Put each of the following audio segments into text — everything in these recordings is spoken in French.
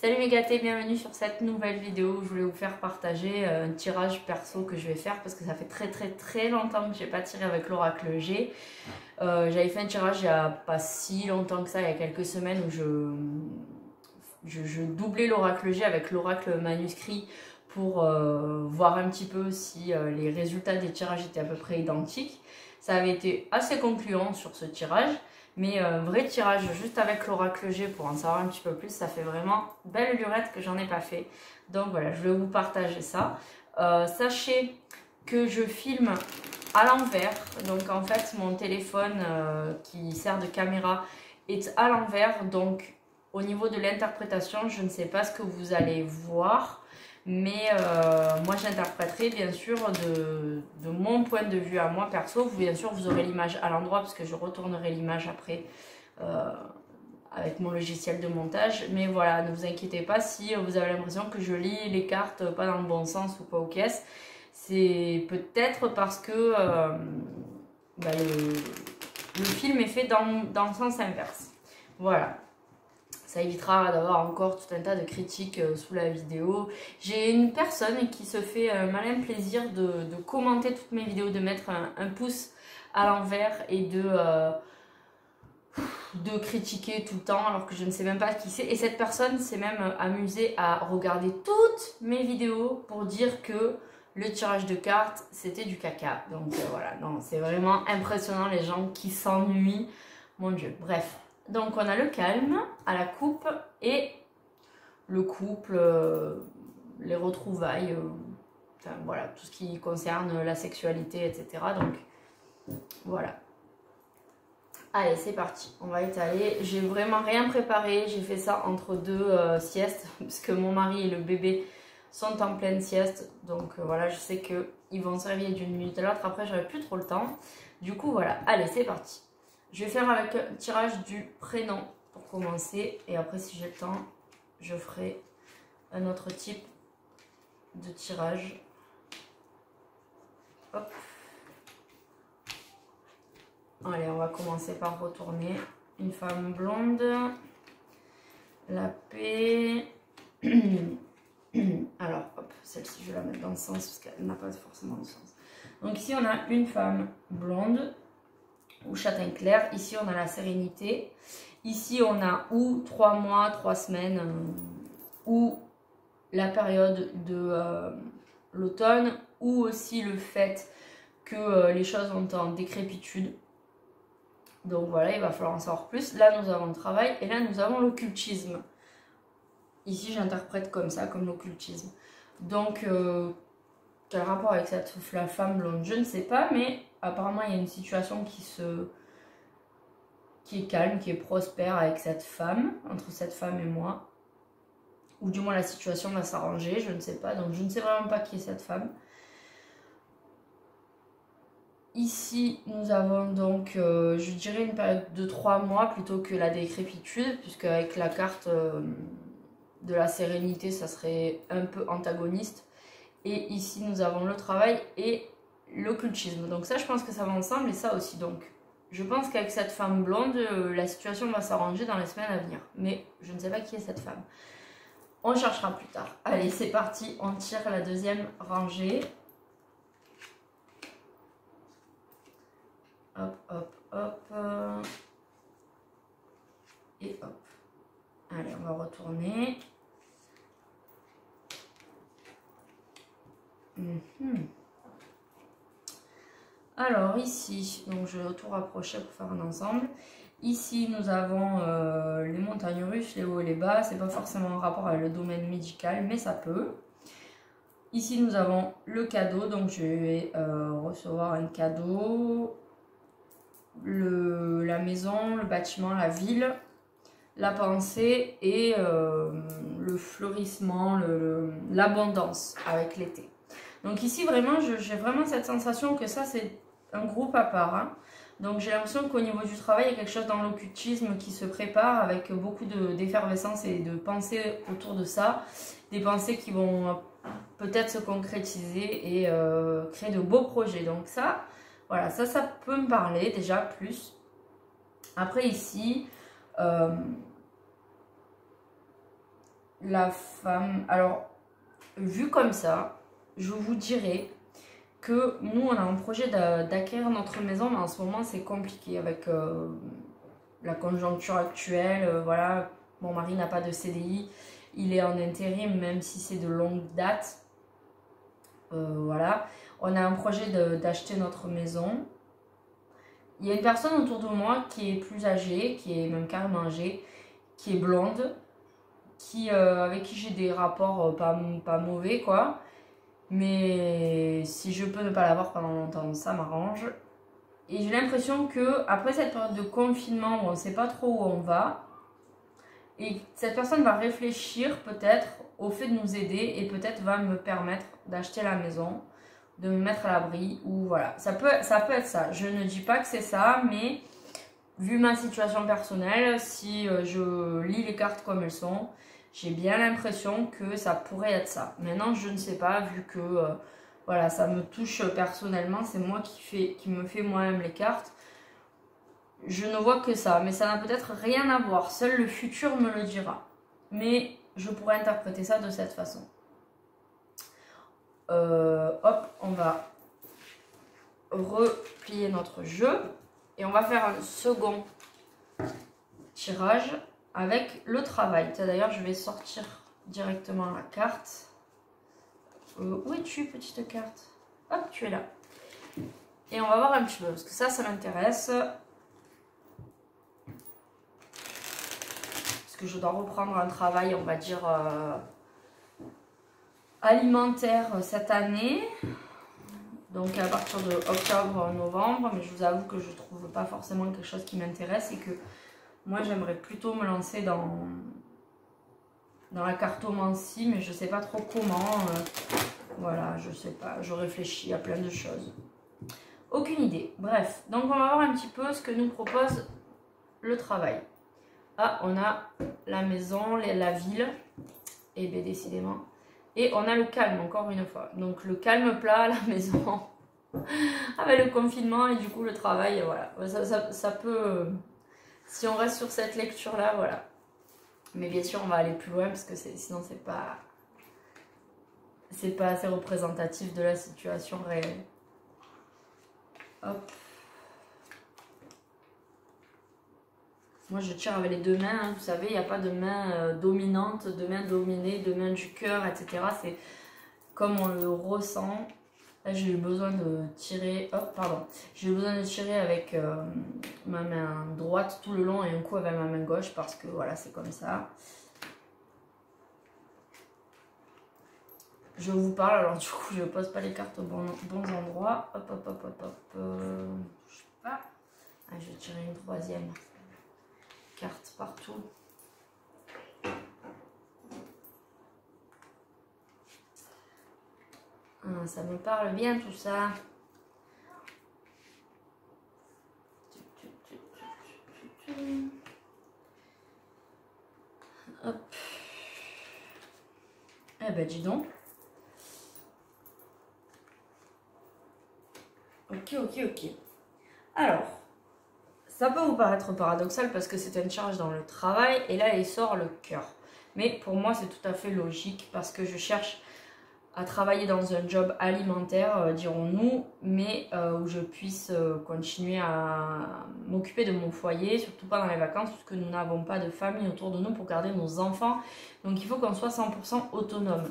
Salut mes gâtés, bienvenue sur cette nouvelle vidéo. Je voulais vous faire partager un tirage perso que je vais faire parce que ça fait très longtemps que j'ai pas tiré avec l'oracle G. J'avais fait un tirage il y a pas si longtemps que ça, il y a quelques semaines où je doublais l'oracle G avec l'oracle manuscrit pour voir un petit peu si les résultats des tirages étaient à peu près identiques. Ça avait été assez concluant sur ce tirage. Mais vrai tirage juste avec l'oracle G pour en savoir un petit peu plus, ça fait vraiment belle lurette que j'en ai pas fait. Donc voilà, je vais vous partager ça. Sachez que je filme à l'envers. Donc en fait, mon téléphone qui sert de caméra est à l'envers. Donc au niveau de l'interprétation, je ne sais pas ce que vous allez voir. Mais moi j'interpréterai bien sûr de mon point de vue à moi perso. Bien sûr vous aurez l'image à l'endroit parce que je retournerai l'image après avec mon logiciel de montage. Mais voilà, ne vous inquiétez pas si vous avez l'impression que je lis les cartes pas dans le bon sens ou pas aux caisses. C'est peut-être parce que le film est fait dans le sens inverse. Voilà. Ça évitera d'avoir encore tout un tas de critiques sous la vidéo. J'ai une personne qui se fait un malin plaisir de commenter toutes mes vidéos, de mettre un pouce à l'envers et de critiquer tout le temps alors que je ne sais même pas qui c'est. Et cette personne s'est même amusée à regarder toutes mes vidéos pour dire que le tirage de cartes c'était du caca. Donc voilà, non, c'est vraiment impressionnant les gens qui s'ennuient. Mon Dieu, bref. Donc on a le calme à la coupe et le couple, les retrouvailles, enfin, voilà, tout ce qui concerne la sexualité, etc. Donc voilà. Allez, c'est parti, on va étaler. J'ai vraiment rien préparé, j'ai fait ça entre deux siestes parce que mon mari et le bébé sont en pleine sieste. Donc voilà, je sais qu'ils vont se réveiller d'une minute à l'autre, après j'aurai plus trop le temps. Du coup voilà, allez, c'est parti. Je vais faire avec un tirage du prénom pour commencer. Et après, si j'ai le temps, je ferai un autre type de tirage. Hop. Allez, on va commencer par retourner. Une femme blonde. La paix. Alors, hop, celle-ci, je vais la mettre dans le sens parce qu'elle n'a pas forcément de sens. Donc ici, on a une femme blonde ou châtain clair. Ici on a la sérénité. Ici on a ou 3 mois, 3 semaines ou la période de l'automne, ou aussi le fait que les choses sont en décrépitude. Donc voilà, il va falloir en savoir plus. Là nous avons le travail et là nous avons l'occultisme. Ici j'interprète comme ça, comme l'occultisme. Donc quel rapport avec la femme blonde, je ne sais pas, mais apparemment il y a une situation qui est calme, qui est prospère avec cette femme, entre cette femme et moi. Ou du moins la situation va s'arranger, je ne sais pas. Donc je ne sais vraiment pas qui est cette femme. Ici nous avons donc, je dirais une période de 3 mois plutôt que la décrépitude, puisque avec la carte de la sérénité, ça serait un peu antagoniste. Et ici nous avons le travail et l'occultisme. Donc ça je pense que ça va ensemble et ça aussi. Donc je pense qu'avec cette femme blonde, la situation va s'arranger dans les semaines à venir. Mais je ne sais pas qui est cette femme. On cherchera plus tard. Allez, c'est parti. On tire la deuxième rangée. Hop, hop, hop. Et hop. Allez, on va retourner. Alors ici, donc je vais tout rapprocher pour faire un ensemble. Ici nous avons les montagnes russes, les hauts et les bas. C'est pas forcément en rapport avec le domaine médical, mais ça peut. Ici nous avons le cadeau, donc je vais recevoir un cadeau. La maison, le bâtiment, la ville, la pensée et le fleurissement, l'abondance avec l'été. Donc ici vraiment, j'ai vraiment cette sensation que ça c'est un groupe à part. Hein. Donc j'ai l'impression qu'au niveau du travail, il y a quelque chose dans l'occultisme qui se prépare avec beaucoup d'effervescence et de pensées autour de ça. Des pensées qui vont peut-être se concrétiser et créer de beaux projets. Donc ça, voilà, ça peut me parler déjà plus. Après ici, la femme... Alors, vu comme ça, je vous dirais que nous, on a un projet d'acquérir notre maison, mais en ce moment, c'est compliqué avec la conjoncture actuelle. Voilà, mon mari n'a pas de CDI, il est en intérim, même si c'est de longue date. Voilà, on a un projet d'acheter notre maison. Il y a une personne autour de moi qui est plus âgée, qui est même carrément âgée, qui est blonde, avec qui j'ai des rapports pas mauvais, quoi. Mais si je peux ne pas l'avoir pendant longtemps, ça m'arrange. Et j'ai l'impression que après cette période de confinement où on ne sait pas trop où on va, et cette personne va réfléchir peut-être au fait de nous aider et peut-être va me permettre d'acheter la maison, de me mettre à l'abri, ou voilà. Ça peut être ça. Je ne dis pas que c'est ça, mais vu ma situation personnelle, si je lis les cartes comme elles sont, j'ai bien l'impression que ça pourrait être ça. Maintenant, je ne sais pas, vu que voilà, ça me touche personnellement, c'est moi qui me fait moi-même les cartes. Je ne vois que ça, mais ça n'a peut-être rien à voir. Seul le futur me le dira. Mais je pourrais interpréter ça de cette façon. Hop, on va replier notre jeu. Et on va faire un second tirage avec le travail. D'ailleurs, je vais sortir directement la carte. Où es-tu, petite carte? Hop, tu es là. Et on va voir un petit peu, parce que ça m'intéresse. Parce que je dois reprendre un travail, on va dire, alimentaire cette année. Donc à partir de octobre, novembre. Mais je vous avoue que je ne trouve pas forcément quelque chose qui m'intéresse et que moi j'aimerais plutôt me lancer dans la cartomancie, mais je ne sais pas trop comment. Voilà, je sais pas, je réfléchis à plein de choses. Aucune idée. Bref, donc on va voir un petit peu ce que nous propose le travail. Ah, on a la maison, la ville, et bien décidément. Et on a le calme, encore une fois. Donc le calme plat, la maison, avec le confinement et du coup le travail, voilà. Ça peut, si on reste sur cette lecture-là, voilà. Mais bien sûr, on va aller plus loin parce que sinon c'est pas assez représentatif de la situation réelle. Hop. Moi, je tire avec les deux mains, hein, vous savez, il n'y a pas de main dominante, de main dominée, de main du cœur, etc. C'est comme on le ressent. Là, j'ai eu besoin de tirer, hop, pardon. J'ai eu besoin de tirer avec ma main droite tout le long et un coup avec ma main gauche parce que voilà, c'est comme ça. Je vous parle, alors du coup, je ne pose pas les cartes aux bons endroits. Hop, hop, hop, hop, hop. Je sais pas. Ah, je vais tirer une troisième carte partout. Ah, ça me parle bien tout ça. Hop. Eh ben dis donc. Ok. Alors, ça peut vous paraître paradoxal parce que c'est une charge dans le travail et là il sort le cœur. Mais pour moi c'est tout à fait logique parce que je cherche à travailler dans un job alimentaire, dirons-nous, mais où je puisse continuer à m'occuper de mon foyer, surtout pas dans les vacances puisque nous n'avons pas de famille autour de nous pour garder nos enfants. Donc il faut qu'on soit 100% autonome.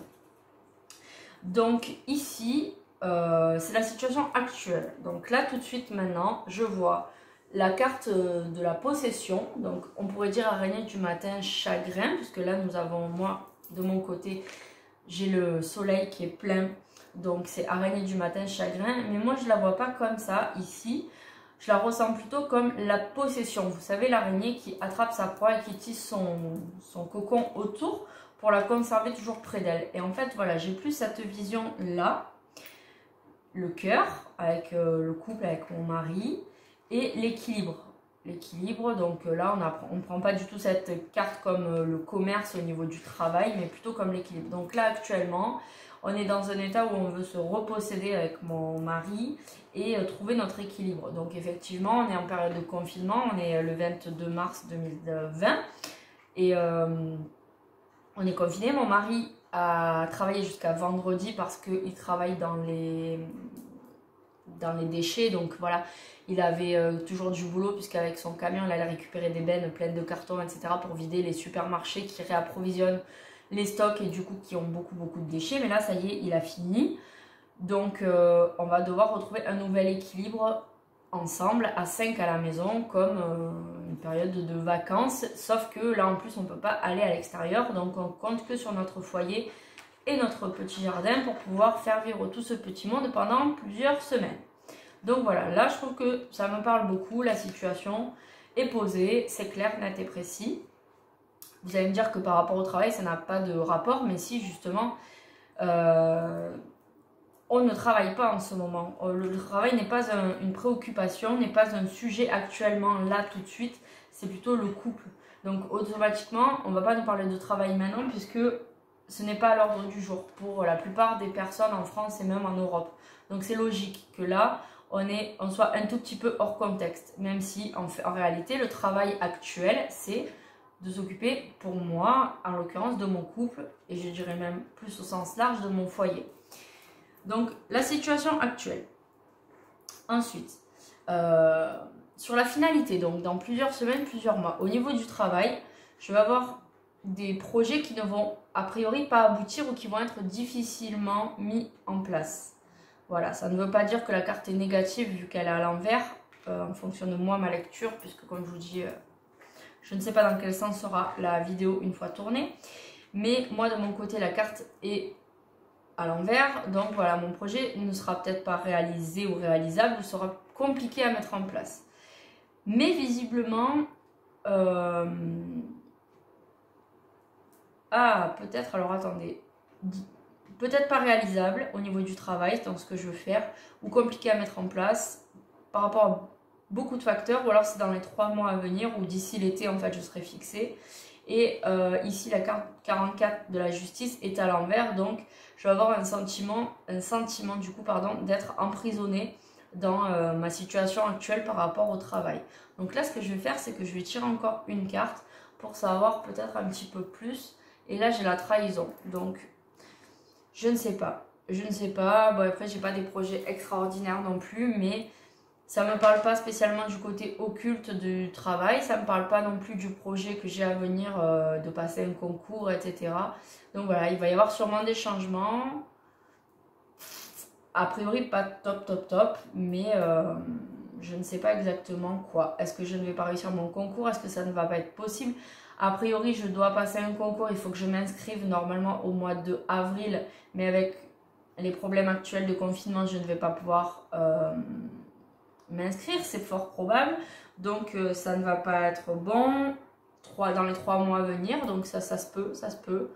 Donc ici, c'est la situation actuelle. Donc là tout de suite maintenant, je vois la carte de la possession. Donc on pourrait dire araignée du matin, chagrin, puisque là nous avons, moi de mon côté, j'ai le soleil qui est plein. Donc c'est araignée du matin, chagrin. Mais moi je la vois pas comme ça ici. Je la ressens plutôt comme la possession. Vous savez, l'araignée qui attrape sa proie et qui tisse son cocon autour pour la conserver toujours près d'elle. Et en fait, voilà, j'ai plus cette vision-là. Le cœur, avec le couple, avec mon mari, et l'équilibre. L'équilibre, donc là, on ne prend pas du tout cette carte comme le commerce au niveau du travail, mais plutôt comme l'équilibre. Donc là, actuellement, on est dans un état où on veut se reposséder avec mon mari et trouver notre équilibre. Donc effectivement, on est en période de confinement, on est le 22 mars 2020. Et on est confiné. Mon mari a travaillé jusqu'à vendredi parce qu'il travaille dans les déchets. Donc voilà, il avait toujours du boulot puisqu'avec son camion, il allait récupérer des bennes pleines de cartons, etc. pour vider les supermarchés qui réapprovisionnent les stocks et du coup qui ont beaucoup de déchets. Mais là, ça y est, il a fini. Donc on va devoir retrouver un nouvel équilibre ensemble à 5 à la maison comme une période de vacances, sauf que là en plus on ne peut pas aller à l'extérieur, donc on compte que sur notre foyer et notre petit jardin pour pouvoir faire vivre tout ce petit monde pendant plusieurs semaines. Donc voilà, là je trouve que ça me parle beaucoup, la situation est posée, c'est clair, net et précis. Vous allez me dire que par rapport au travail ça n'a pas de rapport, mais si justement on ne travaille pas en ce moment. Le travail n'est pas une préoccupation, n'est pas un sujet actuellement, là, tout de suite. C'est plutôt le couple. Donc, automatiquement, on ne va pas nous parler de travail maintenant puisque ce n'est pas à l'ordre du jour pour la plupart des personnes en France et même en Europe. Donc, c'est logique que là, on soit un tout petit peu hors contexte. Même si, en réalité, le travail actuel, c'est de s'occuper, pour moi, en l'occurrence, de mon couple. Et je dirais même plus au sens large, de mon foyer. Donc, la situation actuelle. Ensuite, sur la finalité, donc dans plusieurs semaines, plusieurs mois, au niveau du travail, je vais avoir des projets qui ne vont a priori pas aboutir ou qui vont être difficilement mis en place. Voilà, ça ne veut pas dire que la carte est négative vu qu'elle est à l'envers, en fonction de moi, ma lecture, puisque comme je vous dis, je ne sais pas dans quel sens sera la vidéo une fois tournée. Mais moi, de mon côté, la carte est à l'envers, donc voilà, mon projet ne sera peut-être pas réalisé ou réalisable, ou sera compliqué à mettre en place. Mais visiblement, peut-être, alors attendez, peut-être pas réalisable au niveau du travail, dans ce que je veux faire, ou compliqué à mettre en place par rapport à beaucoup de facteurs, ou alors c'est dans les 3 mois à venir, ou d'ici l'été en fait je serai fixée. Et ici la carte 44 de la justice est à l'envers, donc je vais avoir un sentiment du coup d'être emprisonnée dans ma situation actuelle par rapport au travail. Donc là ce que je vais faire, c'est que je vais tirer encore une carte pour savoir peut-être un petit peu plus. Et là j'ai la trahison, donc je ne sais pas. Bon après j'ai pas des projets extraordinaires non plus, mais ça me parle pas spécialement du côté occulte du travail, ça me parle pas non plus du projet que j'ai à venir de passer un concours, etc. Donc voilà, il va y avoir sûrement des changements. A priori pas top, mais je ne sais pas exactement quoi. Est-ce que je ne vais pas réussir mon concours? Est-ce que ça ne va pas être possible? A priori je dois passer un concours, il faut que je m'inscrive normalement au mois de avril, mais avec les problèmes actuels de confinement, je ne vais pas pouvoir m'inscrire, c'est fort probable, donc ça ne va pas être bon dans les 3 mois à venir, donc ça se peut.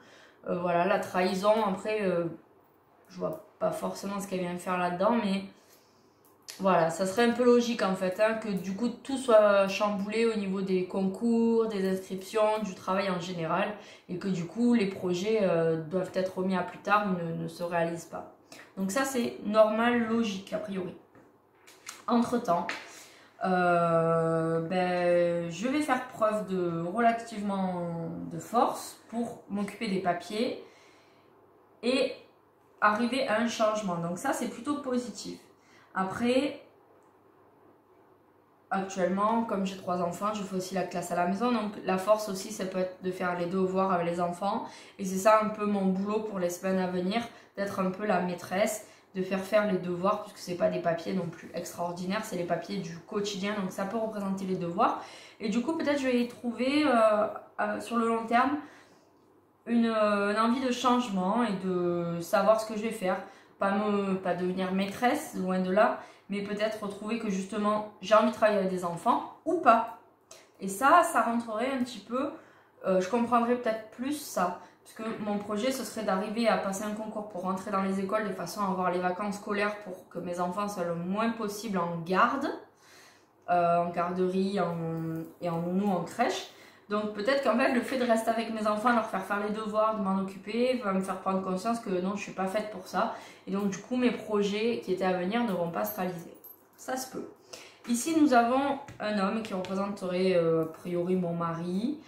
Voilà, la trahison, après je vois pas forcément ce qu'elle vient faire là-dedans, mais voilà, ça serait un peu logique en fait, hein, que du coup tout soit chamboulé au niveau des concours, des inscriptions, du travail en général, et que du coup les projets doivent être remis à plus tard ou ne se réalisent pas. Donc ça c'est normal, logique a priori. Entre-temps, je vais faire preuve relativement de force pour m'occuper des papiers et arriver à un changement. Donc ça, c'est plutôt positif. Après, actuellement, comme j'ai 3 enfants, je fais aussi la classe à la maison. Donc la force aussi, ça peut être de faire les devoirs avec les enfants. Et c'est ça un peu mon boulot pour les semaines à venir, d'être un peu la maîtresse, de faire les devoirs, puisque c'est pas des papiers non plus extraordinaires, c'est les papiers du quotidien, donc ça peut représenter les devoirs. Et du coup, peut-être je vais y trouver sur le long terme une envie de changement et de savoir ce que je vais faire. Pas devenir maîtresse, loin de là, mais peut-être retrouver que justement j'ai envie de travailler avec des enfants ou pas. Et ça rentrerait un petit peu, je comprendrais peut-être plus ça. Parce que mon projet, ce serait d'arriver à passer un concours pour rentrer dans les écoles de façon à avoir les vacances scolaires pour que mes enfants soient le moins possible en garde, en garderie et en nounou, en crèche. Donc peut-être qu'en fait, le fait de rester avec mes enfants, leur faire les devoirs, de m'en occuper, va me faire prendre conscience que non, je ne suis pas faite pour ça. Et donc du coup, mes projets qui étaient à venir ne vont pas se réaliser. Ça se peut. Ici, nous avons un homme qui représenterait a priori mon mari,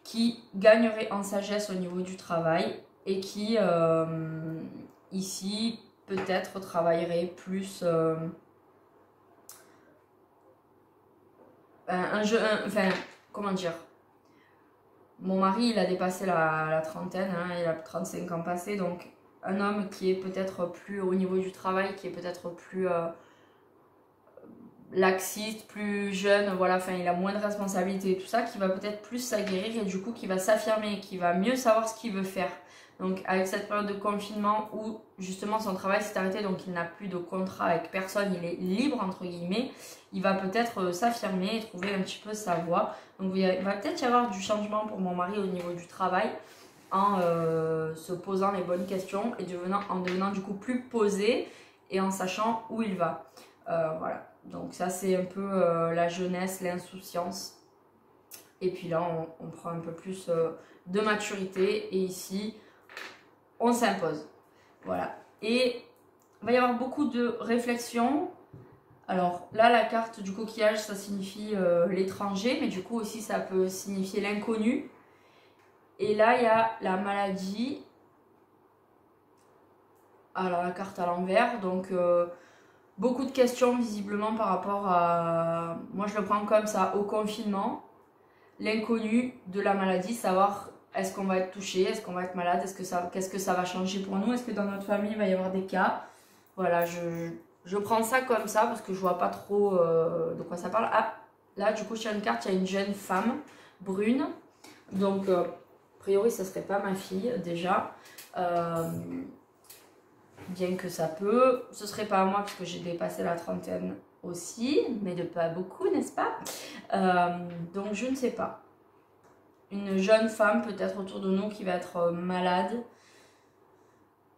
qui gagnerait en sagesse au niveau du travail et qui, ici, peut-être travaillerait plus enfin, comment dire, mon mari, il a dépassé la trentaine, hein, il a 35 ans passés, donc un homme qui est peut-être plus au niveau du travail, qui est peut-être plus laxiste, plus jeune, voilà, enfin il a moins de responsabilités et tout ça, qui va peut-être plus s'aguerrir et du coup qui va s'affirmer, qui va mieux savoir ce qu'il veut faire. Donc avec cette période de confinement où justement son travail s'est arrêté, donc il n'a plus de contrat avec personne, il est libre entre guillemets, il va peut-être s'affirmer et trouver un petit peu sa voie. Donc il va peut-être y avoir du changement pour mon mari au niveau du travail en se posant les bonnes questions et en devenant du coup plus posé et en sachant où il va. Voilà. Donc ça c'est un peu la jeunesse, l'insouciance. Et puis là on prend un peu plus de maturité et ici on s'impose. Voilà. Et il va y avoir beaucoup de réflexions. Alors là la carte du coquillage ça signifie l'étranger, mais du coup aussi ça peut signifier l'inconnu. Et là il y a la maladie. Alors la carte à l'envers, donc beaucoup de questions visiblement par rapport à, moi je le prends comme ça, au confinement, l'inconnu de la maladie, savoir est-ce qu'on va être touché, est-ce qu'on va être malade, qu'est-ce que ça va changer pour nous, est-ce que dans notre famille il va y avoir des cas. Voilà, je prends ça comme ça parce que je vois pas trop de quoi ça parle. Ah, là du coup sur une carte il y a une jeune femme brune, donc a priori ça serait pas ma fille déjà. Bien que ça peut, ce serait pas à moi parce que j'ai dépassé la trentaine aussi, mais de pas beaucoup, n'est-ce pas? Donc je ne sais pas. Une jeune femme peut-être autour de nous qui va être malade,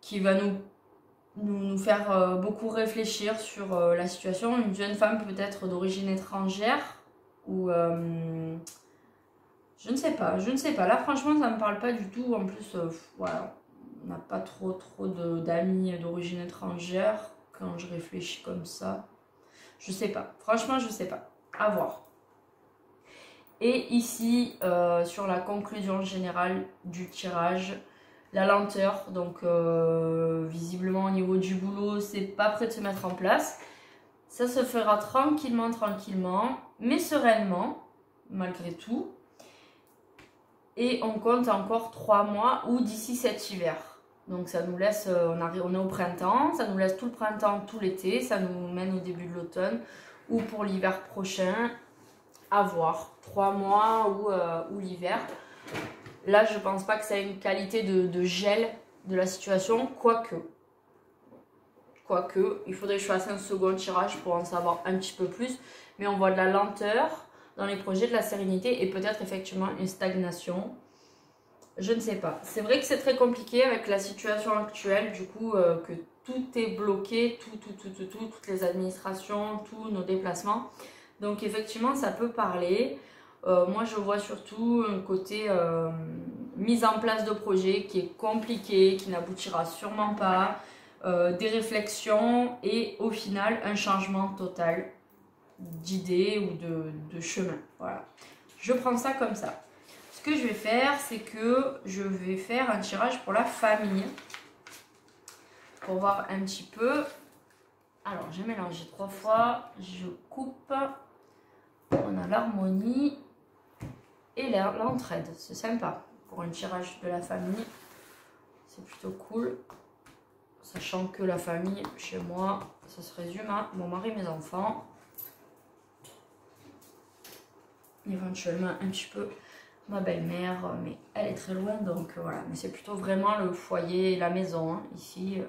qui va nous faire beaucoup réfléchir sur la situation. Une jeune femme peut-être d'origine étrangère ou je ne sais pas, Là franchement ça me parle pas du tout. En plus, voilà. On n'a pas trop d'amis d'origine étrangère quand je réfléchis comme ça. Je sais pas. Franchement, je sais pas. À voir. Et ici, sur la conclusion générale du tirage, la lenteur. Donc, visiblement, au niveau du boulot, c'est pas prêt de se mettre en place. Ça se fera tranquillement, mais sereinement, malgré tout. Et on compte encore 3 mois ou d'ici cet hiver. Donc ça nous laisse, on est au printemps, ça nous laisse tout le printemps, tout l'été, ça nous mène au début de l'automne ou pour l'hiver prochain, à voir. 3 mois ou l'hiver. Là, je pense pas que ça ait une qualité de gel de la situation, quoique, il faudrait que je fasse un second tirage pour en savoir un petit peu plus. Mais on voit de la lenteur dans les projets, de la sérénité et peut-être effectivement une stagnation. Je ne sais pas. C'est vrai que c'est très compliqué avec la situation actuelle, du coup, que tout est bloqué, toutes les administrations, tous nos déplacements. Donc effectivement, ça peut parler. Moi, je vois surtout un côté mise en place de projet qui est compliqué, qui n'aboutira sûrement pas, des réflexions et au final, un changement total d'idées ou de chemin. Voilà. Je prends ça comme ça. Ce que je vais faire, c'est que je vais faire un tirage pour la famille. Pour voir un petit peu. Alors, j'ai mélangé 3 fois. Je coupe. On a l'harmonie et l'entraide. C'est sympa pour un tirage de la famille. C'est plutôt cool. Sachant que la famille, chez moi, ça se résume à mon mari et mes enfants. Éventuellement un petit peu ma belle-mère, mais elle est très loin, donc voilà. Mais c'est plutôt vraiment le foyer, la maison, hein. Ici,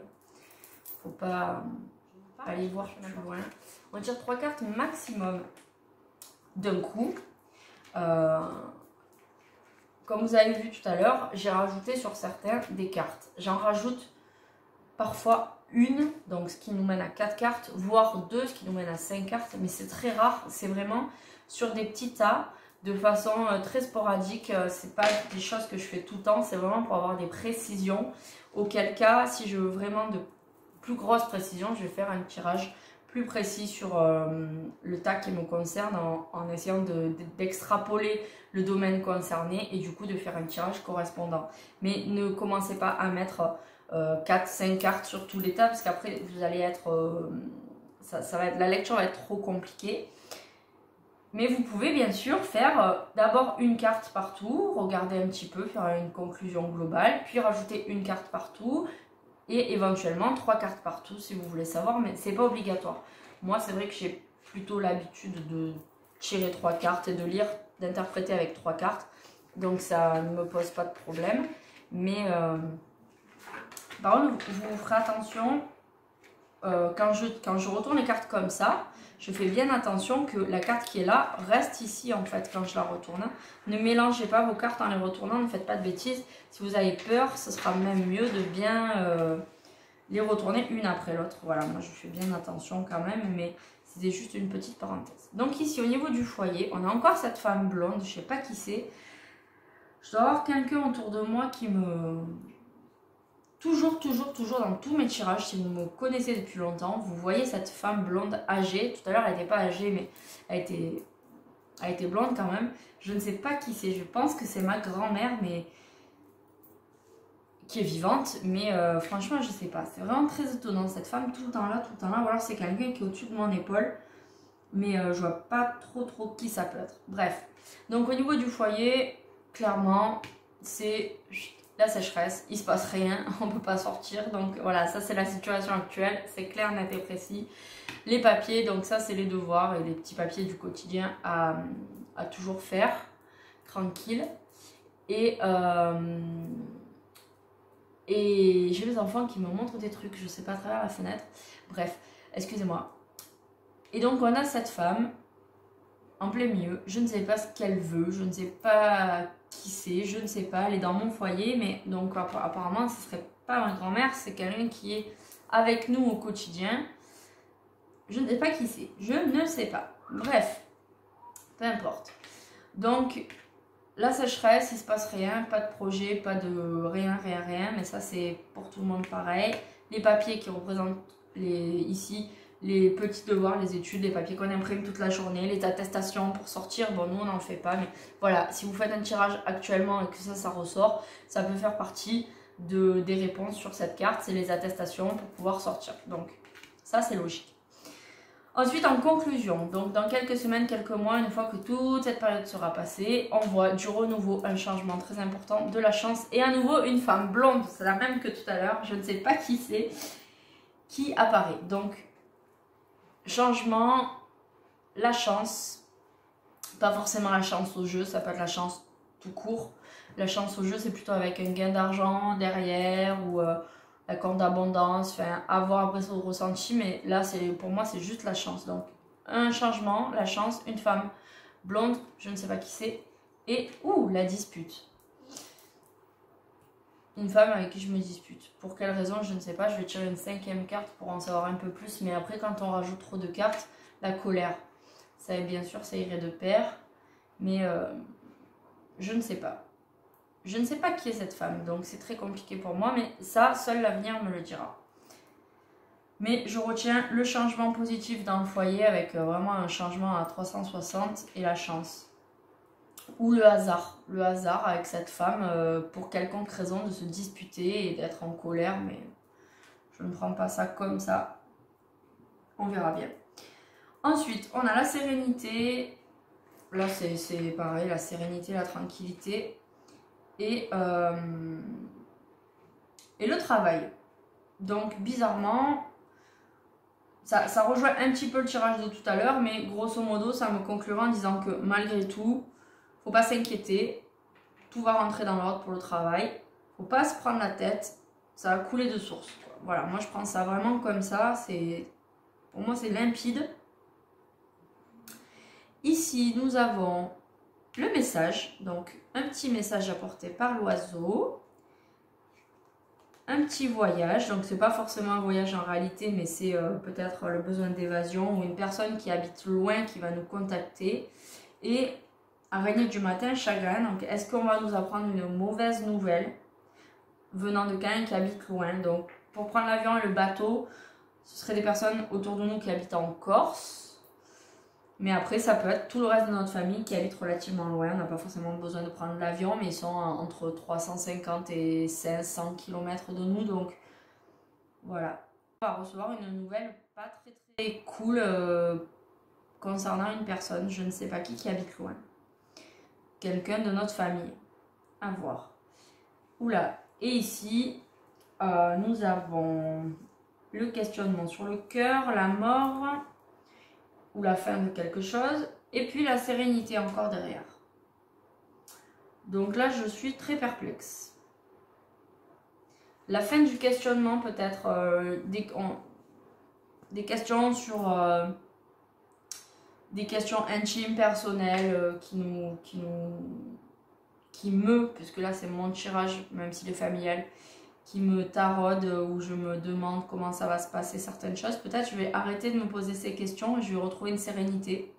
faut pas aller voir plus loin. On tire 3 cartes maximum d'un coup. Comme vous avez vu tout à l'heure, j'ai rajouté sur certains des cartes. J'en rajoute parfois une, donc ce qui nous mène à 4 cartes, voire 2, ce qui nous mène à 5 cartes, mais c'est très rare, c'est vraiment sur des petits tas, de façon très sporadique, c'est pas des choses que je fais tout le temps, c'est vraiment pour avoir des précisions, auquel cas, si je veux vraiment de plus grosses précisions, je vais faire un tirage plus précis sur le tas qui me concerne en essayant d'extrapoler le domaine concerné et du coup de faire un tirage correspondant. Mais ne commencez pas à mettre 4-5 cartes sur tous les tas parce qu'après vous allez être, la lecture va être trop compliquée. Mais vous pouvez bien sûr faire d'abord une carte partout, regarder un petit peu, faire une conclusion globale, puis rajouter une carte partout et éventuellement 3 cartes partout si vous voulez savoir, mais c'est pas obligatoire. Moi c'est vrai que j'ai plutôt l'habitude de tirer 3 cartes et de lire, d'interpréter avec 3 cartes, donc ça ne me pose pas de problème. Mais par contre vous ferez attention quand je retourne les cartes comme ça, je fais bien attention que la carte qui est là reste ici en fait quand je la retourne. Ne mélangez pas vos cartes en les retournant, ne faites pas de bêtises. Si vous avez peur, ce sera même mieux de bien les retourner une après l'autre. Voilà, moi je fais bien attention quand même, mais c'était juste une petite parenthèse. Donc ici au niveau du foyer, on a encore cette femme blonde, je sais pas qui c'est. Je dois avoir quelqu'un autour de moi qui me... Toujours dans tous mes tirages, si vous me connaissez depuis longtemps, vous voyez cette femme blonde âgée. Tout à l'heure, elle n'était pas âgée, mais elle était blonde quand même. Je ne sais pas qui c'est. Je pense que c'est ma grand-mère, mais qui est vivante. Mais franchement, je ne sais pas. C'est vraiment très étonnant. Cette femme, tout le temps là. Ou alors, c'est quelqu'un qui est au-dessus de mon épaule. Mais je vois pas trop qui ça peut être. Bref. Donc, au niveau du foyer, clairement, c'est... la sécheresse, il se passe rien, on peut pas sortir, donc voilà, ça c'est la situation actuelle, c'est clair, net et précis. Les papiers, donc ça c'est les devoirs et les petits papiers du quotidien à toujours faire, tranquille. Et j'ai les enfants qui me montrent des trucs, je sais pas, à travers la fenêtre, bref, excusez-moi. Et donc on a cette femme en plein milieu, je ne sais pas ce qu'elle veut, je ne sais pas qui c'est, je ne sais pas, elle est dans mon foyer, mais donc apparemment ce serait pas ma grand-mère, c'est quelqu'un qui est avec nous au quotidien. Je ne sais pas qui c'est, je ne sais pas. Bref, peu importe. Donc la sécheresse, il se passe rien, pas de projet, pas de rien, mais ça c'est pour tout le monde pareil. Les papiers qui représentent ici les petits devoirs, les études, les papiers qu'on imprime toute la journée, les attestations pour sortir. Bon, nous, on n'en fait pas, mais voilà, si vous faites un tirage actuellement et que ça ressort, ça peut faire partie des réponses sur cette carte. C'est les attestations pour pouvoir sortir. Donc, ça, c'est logique. Ensuite, en conclusion, donc dans quelques semaines, quelques mois, une fois que toute cette période sera passée, on voit du renouveau, un changement très important, de la chance et à nouveau une femme blonde, c'est la même que tout à l'heure, je ne sais pas qui c'est, qui apparaît. Donc, changement, la chance, pas forcément la chance au jeu, ça peut être la chance tout court. La chance au jeu, c'est plutôt avec un gain d'argent derrière ou la compte d'abondance, enfin, avoir après son ressenti, mais là, pour moi, c'est juste la chance. Donc, un changement, la chance, une femme blonde, je ne sais pas qui c'est, et la dispute. Une femme avec qui je me dispute. Pour quelle raison, je ne sais pas. Je vais tirer une 5e carte pour en savoir un peu plus. Mais après, quand on rajoute trop de cartes, la colère. Ça, bien sûr, ça irait de pair. Mais je ne sais pas. Je ne sais pas qui est cette femme. Donc, c'est très compliqué pour moi. Mais ça, seul l'avenir me le dira. Mais je retiens le changement positif dans le foyer avec vraiment un changement à 360 et la chance. Ou le hasard avec cette femme pour quelconque raison de se disputer et d'être en colère, mais je ne prends pas ça comme ça, on verra bien. Ensuite, on a la sérénité, là c'est pareil, la sérénité, la tranquillité, et le travail. Donc bizarrement, ça rejoint un petit peu le tirage de tout à l'heure, mais grosso modo ça me conclura en disant que malgré tout, faut pas s'inquiéter, tout va rentrer dans l'ordre pour le travail. Faut pas se prendre la tête, ça va couler de source. Voilà, moi je prends ça vraiment comme ça, pour moi c'est limpide. Ici nous avons le message, donc un petit message apporté par l'oiseau. Un petit voyage, donc c'est pas forcément un voyage en réalité, mais c'est peut-être le besoin d'évasion ou une personne qui habite loin qui va nous contacter. Et araignée du matin, chagrin. Donc, est-ce qu'on va nous apprendre une mauvaise nouvelle venant de quelqu'un qui habite loin? Donc, pour prendre l'avion et le bateau, ce serait des personnes autour de nous qui habitent en Corse. Mais après, ça peut être tout le reste de notre famille qui habite relativement loin. On n'a pas forcément besoin de prendre l'avion, mais ils sont entre 350 et 500 km de nous. Donc voilà. On va recevoir une nouvelle pas très très cool concernant une personne, je ne sais pas qui habite loin. Quelqu'un de notre famille. À voir. Oula. Et ici, nous avons le questionnement sur le cœur, la mort ou la fin de quelque chose, et puis la sérénité encore derrière. Donc là, je suis très perplexe. La fin du questionnement, peut-être des questions sur des questions intimes, personnelles, puisque là c'est mon tirage, même s'il est familial, qui me taraude, où je me demande comment ça va se passer certaines choses. Peut-être je vais arrêter de me poser ces questions et je vais retrouver une sérénité.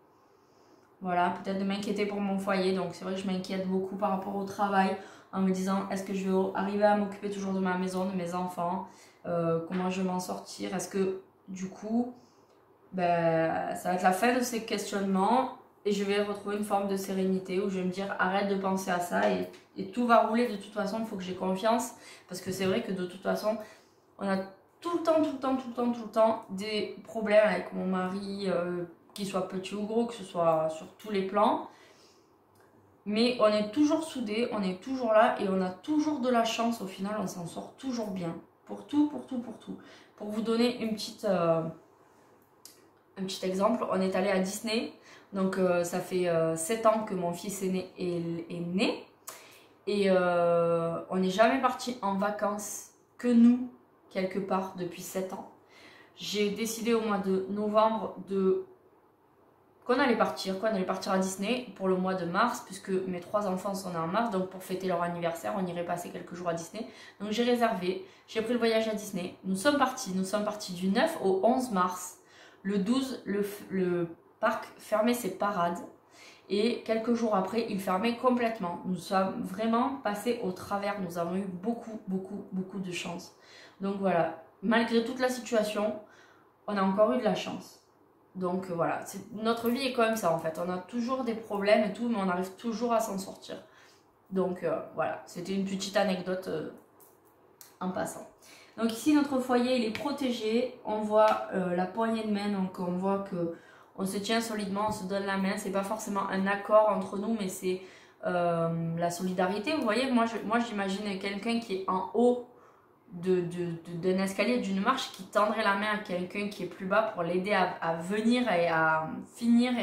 Voilà, peut-être de m'inquiéter pour mon foyer. Donc c'est vrai que je m'inquiète beaucoup par rapport au travail, en me disant est-ce que je vais arriver à m'occuper toujours de ma maison, de mes enfants, comment je vais m'en sortir. Est-ce que du coup, ben, ça va être la fin de ces questionnements et je vais retrouver une forme de sérénité où je vais me dire arrête de penser à ça et tout va rouler. De toute façon, il faut que j'ai confiance, parce que c'est vrai que de toute façon, on a tout le temps des problèmes avec mon mari, qu'il soit petit ou gros, que ce soit sur tous les plans. Mais on est toujours soudés, on est toujours là et on a toujours de la chance. Au final, on s'en sort toujours bien. Pour tout. Pour vous donner un petit exemple, on est allé à Disney. Donc ça fait 7 ans que mon fils est né. Et on n'est jamais parti en vacances que nous, quelque part, depuis 7 ans. J'ai décidé au mois de novembre qu'on allait partir à Disney pour le mois de mars, puisque mes 3 enfants sont nés en mars, donc pour fêter leur anniversaire, on irait passer quelques jours à Disney. Donc j'ai réservé, j'ai pris le voyage à Disney. Nous sommes partis du 9 au 11 mars. Le 12, le parc fermait ses parades. Et quelques jours après, il fermait complètement. Nous sommes vraiment passés au travers. Nous avons eu beaucoup de chance. Donc voilà, malgré toute la situation, on a encore eu de la chance. Donc voilà, notre vie est comme ça en fait. On a toujours des problèmes et tout, mais on arrive toujours à s'en sortir. Donc voilà, c'était une petite anecdote en passant. Donc ici, notre foyer, il est protégé. On voit la poignée de main, donc on voit que on se tient solidement, on se donne la main. C'est pas forcément un accord entre nous, mais c'est la solidarité. Vous voyez, moi j'imagine quelqu'un qui est en haut d'un escalier, d'une marche, qui tendrait la main à quelqu'un qui est plus bas pour l'aider à venir et à finir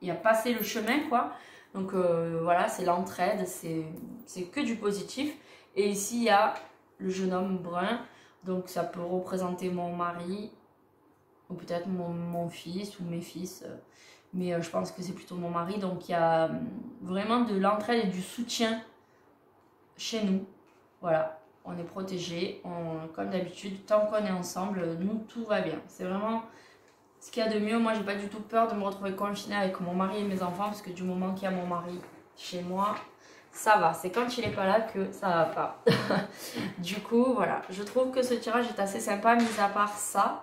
et à passer le chemin, quoi. Donc voilà, c'est l'entraide, c'est que du positif. Et ici, il y a le jeune homme brun, donc ça peut représenter mon mari, ou peut-être mon fils ou mes fils, mais je pense que c'est plutôt mon mari. Donc il y a vraiment de l'entraide et du soutien chez nous. Voilà, on est protégés, comme d'habitude, tant qu'on est ensemble, nous, tout va bien. C'est vraiment ce qu'il y a de mieux. Moi, j'ai pas du tout peur de me retrouver confinée avec mon mari et mes enfants, parce que du moment qu'il y a mon mari chez moi, ça va. C'est quand il n'est pas là que ça va pas. Du coup, voilà, je trouve que ce tirage est assez sympa, mis à part ça.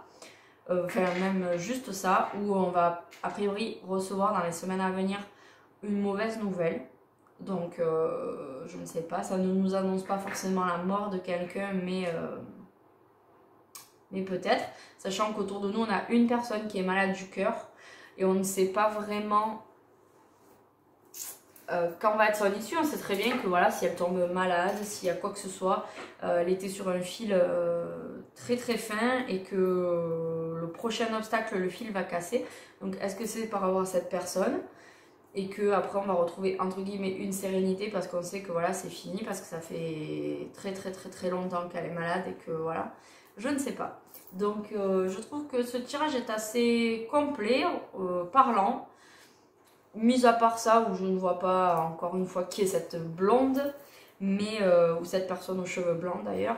Enfin même juste ça, où on va a priori recevoir dans les semaines à venir une mauvaise nouvelle. Donc je ne sais pas, ça ne nous annonce pas forcément la mort de quelqu'un, mais peut-être, sachant qu'autour de nous on a une personne qui est malade du cœur et on ne sait pas vraiment quand va être son issue. On sait très bien que voilà, si elle tombe malade, s'il y a quoi que ce soit, elle était sur un fil très très fin et que le prochain obstacle, le fil va casser. Donc est-ce que c'est par rapport à cette personne et que après on va retrouver entre guillemets une sérénité parce qu'on sait que voilà, c'est fini, parce que ça fait très longtemps qu'elle est malade et que voilà, je ne sais pas. Donc je trouve que ce tirage est assez complet, parlant. Mis à part ça, où je ne vois pas encore une fois qui est cette blonde, mais ou cette personne aux cheveux blancs d'ailleurs.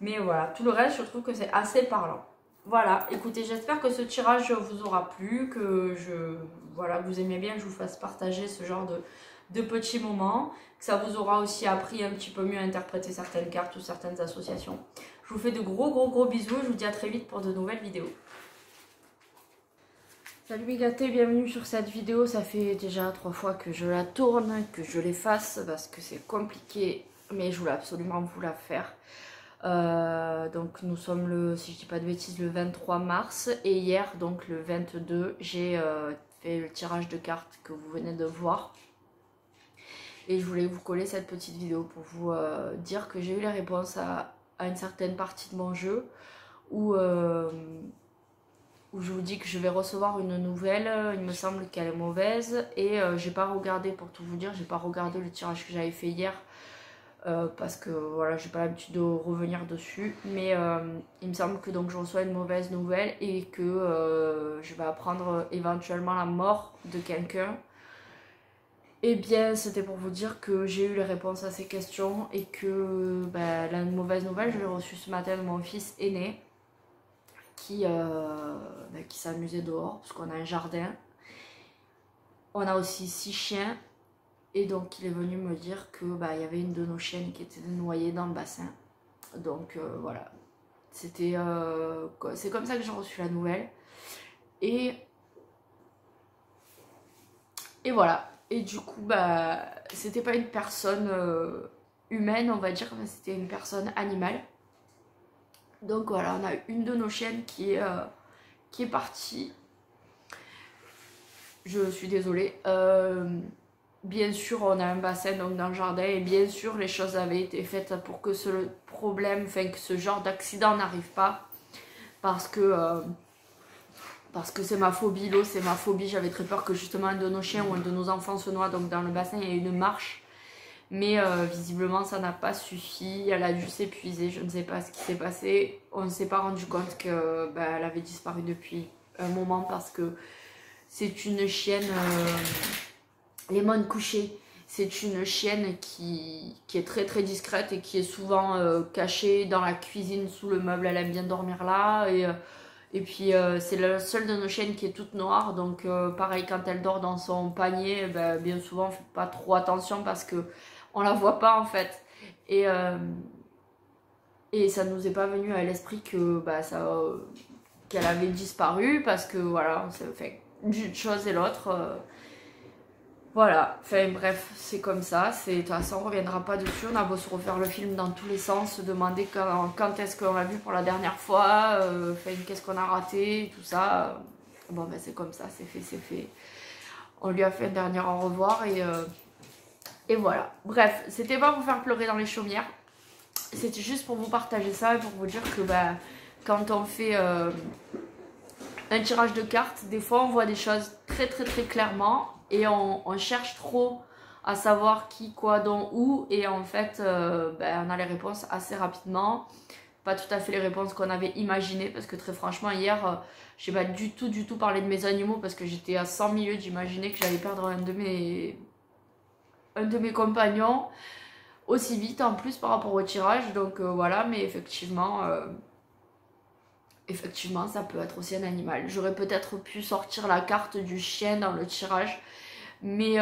Mais voilà, tout le reste, je trouve que c'est assez parlant. Voilà, écoutez, j'espère que ce tirage vous aura plu, que voilà, vous aimez bien que je vous fasse partager ce genre de petits moments, que ça vous aura aussi appris un petit peu mieux à interpréter certaines cartes ou certaines associations. Je Je vous fais de gros bisous et je vous dis à très vite pour de nouvelles vidéos. Salut mes gâtés, bienvenue sur cette vidéo. Ça fait déjà 3 fois que je la tourne, que je l'efface parce que c'est compliqué, mais je voulais absolument vous la faire. Donc nous sommes le, si je dis pas de bêtises, le 23 mars et hier, donc le 22, j'ai fait le tirage de cartes que vous venez de voir. Et je voulais vous coller cette petite vidéo pour vous dire que j'ai eu les réponses à une certaine partie de mon jeu où je vous dis que je vais recevoir une nouvelle, il me semble qu'elle est mauvaise et j'ai pas regardé, pour tout vous dire, j'ai pas regardé le tirage que j'avais fait hier parce que voilà, j'ai pas l'habitude de revenir dessus, mais il me semble que donc je reçois une mauvaise nouvelle et que je vais apprendre éventuellement la mort de quelqu'un. Eh bien, c'était pour vous dire que j'ai eu les réponses à ces questions et que la mauvaise nouvelle, je l'ai reçue ce matin de mon fils aîné qui s'amusait dehors parce qu'on a un jardin. On a aussi 6 chiens et donc il est venu me dire que il y avait une de nos chiennes qui était noyée dans le bassin. Donc voilà, c'était c'est comme ça que j'ai reçu la nouvelle et voilà. Et du coup, c'était pas une personne humaine, on va dire, mais c'était une personne animale. Donc voilà, on a une de nos chiennes qui est partie. Je suis désolée. Bien sûr, on a un bassin donc, dans le jardin et bien sûr, les choses avaient été faites pour que ce problème, enfin que ce genre d'accident n'arrive pas. Parce que c'est ma phobie, l'eau c'est ma phobie. J'avais très peur que justement un de nos chiens ou un de nos enfants se noie. Donc dans le bassin, il y a une marche. Mais visiblement, ça n'a pas suffi. Elle a dû s'épuiser. Je ne sais pas ce qui s'est passé. On ne s'est pas rendu compte qu'elle avait disparu depuis un moment parce que c'est une chienne Lemon couché. C'est une chienne qui est très très discrète et qui est souvent cachée dans la cuisine sous le meuble. Elle aime bien dormir là et puis c'est la seule de nos chiennes qui est toute noire. Donc pareil, quand elle dort dans son panier, bien souvent on ne fait pas trop attention parce que on la voit pas en fait. Et ça nous est pas venu à l'esprit que qu'elle avait disparu parce que voilà, on s'est fait d'une chose et l'autre. Voilà, enfin bref, c'est comme ça, de toute façon on reviendra pas dessus, on a beau se refaire le film dans tous les sens, se demander quand est-ce qu'on l'a vu pour la dernière fois, qu'est-ce qu'on a raté, tout ça. Bon c'est comme ça, c'est fait. On lui a fait un dernier au revoir et voilà. Bref, c'était pas pour faire pleurer dans les chaumières, c'était juste pour vous partager ça et pour vous dire que quand on fait un tirage de cartes, des fois on voit des choses très clairement et on cherche trop à savoir qui, quoi, dont, où et en fait on a les réponses assez rapidement. Pas tout à fait les réponses qu'on avait imaginées parce que très franchement hier j'ai pas du tout parlé de mes animaux parce que j'étais à 100 milieux d'imaginer que j'allais perdre un de mes compagnons aussi vite en plus par rapport au tirage. Donc voilà, mais effectivement ça peut être aussi un animal. J'aurais peut-être pu sortir la carte du chien dans le tirage, mais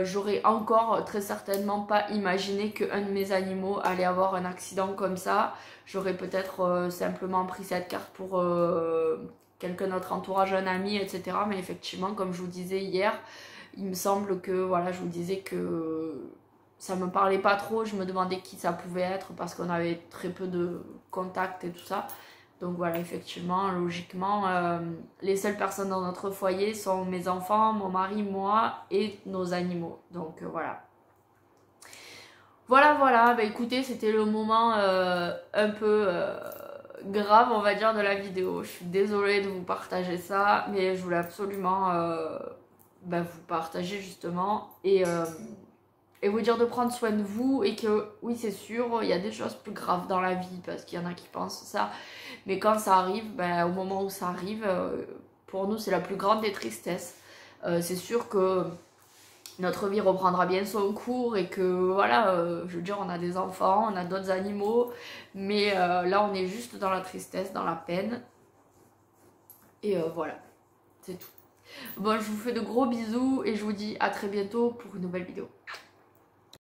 j'aurais encore très certainement pas imaginé qu'un de mes animaux allait avoir un accident comme ça. J'aurais peut-être simplement pris cette carte pour quelqu'un de notre entourage, un ami, etc. Mais effectivement, comme je vous disais hier, il me semble que, voilà, je vous disais que ça me parlait pas trop. Je me demandais qui ça pouvait être parce qu'on avait très peu de contacts et tout ça. Donc voilà, effectivement, logiquement, les seules personnes dans notre foyer sont mes enfants, mon mari, moi et nos animaux. Donc voilà. Voilà, écoutez, c'était le moment un peu grave, on va dire, de la vidéo. Je suis désolée de vous partager ça, mais je voulais absolument vous partager justement et vous dire de prendre soin de vous et que oui c'est sûr il y a des choses plus graves dans la vie parce qu'il y en a qui pensent ça, mais quand ça arrive, au moment où ça arrive, pour nous c'est la plus grande des tristesses. C'est sûr que notre vie reprendra bien son cours et que voilà, je veux dire on a des enfants, on a d'autres animaux, mais là on est juste dans la tristesse, dans la peine et voilà, c'est tout. Bon, je vous fais de gros bisous et je vous dis à très bientôt pour une nouvelle vidéo.